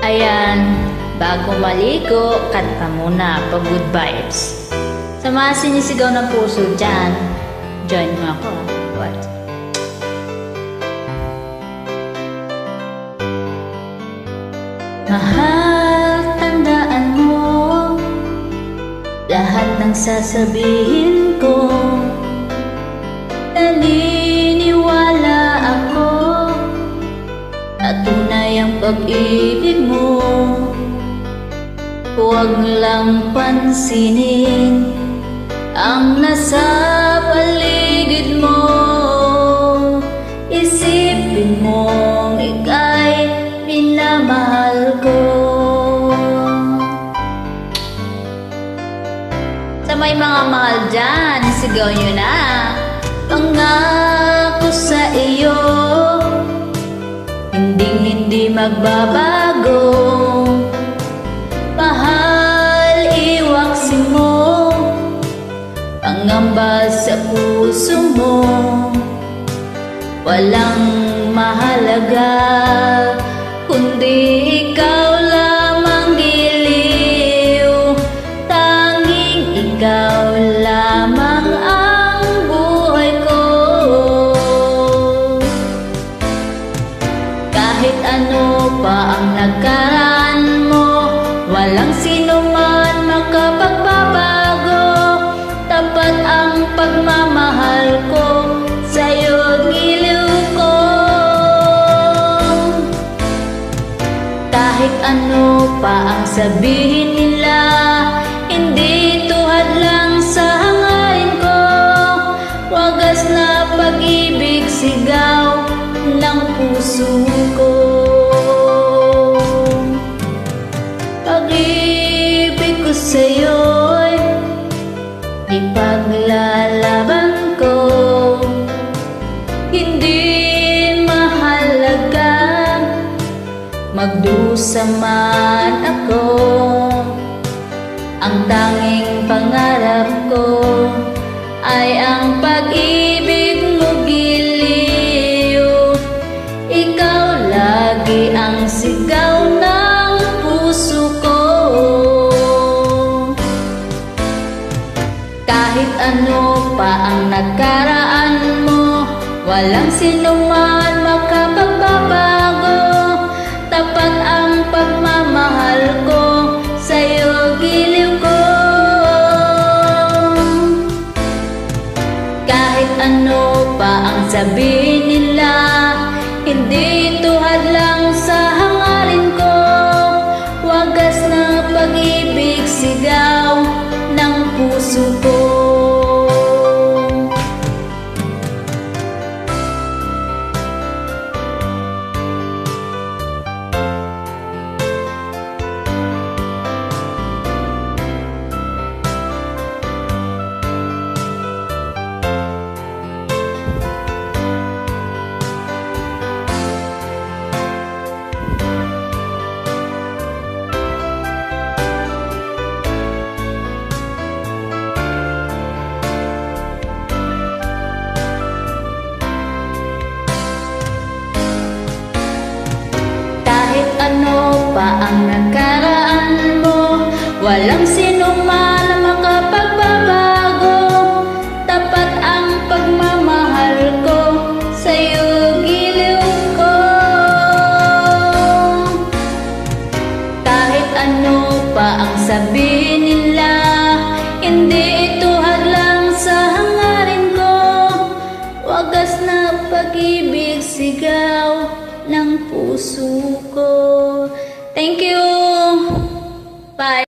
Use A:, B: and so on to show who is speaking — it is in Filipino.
A: Ayan, bago maligo, kanta muna pa good vibes. Sa mga sinisigaw ng puso dyan, join mo ako. What? Mahal, tandaan mo lahat ng sasabihin ko. Naniniwala ako na tunay ang pag-ibig mo. Huwag lang pansinin ang nasa paligid mo. Isipin mong ika'y minamahal ko. Sa may mga mahal dyan, sigaw nyo na. Pangako sa iyo, hindi magbabago. Mahal, iwaksi mo pangamba sa puso mo. Walang mahalaga kundi ikaw lamang giliw. Tanging ikaw lamang ang buhay ko. Kahit ano pa ang nakaraan mo, walang sino man makapagbabago. Tapat ang pagmamahal ko sa'yo, giliw ko. Kahit ano pa ang sabihin nila, hindi ito hadlang sa hangarin ko. Wagas na pag-ibig, sigaw ng puso ko. Pag-ibig ko sa'yo'y ipaglalaban ko. Hindi mahalaga magdusa man ako. Ang tanging pangarap ko ay ang pag-ibig mo, giliw. Ikaw lagi ang sigaw ng puso ko. Kahit ano pa ang nakaraan mo, walang sino man makapagbabago. Tapat ang pagmamahal ko sa'yo, giliw ko. Kahit ano pa ang sabihin nila, hindi ito hadlang sa hangarin ko. Wagas na pag-ibig, sigaw ng puso ko. Ano pa ang nakaraan mo, walang sino man na makapagbabago. Tapat ang pagmamahal ko sa'yo, giliw ko. Kahit ano pa ang sabihin nila, hindi ito hadlang sa hangarin ko. Wagas na pag-ibig, sigaw ng puso ko. Thank you. Bye.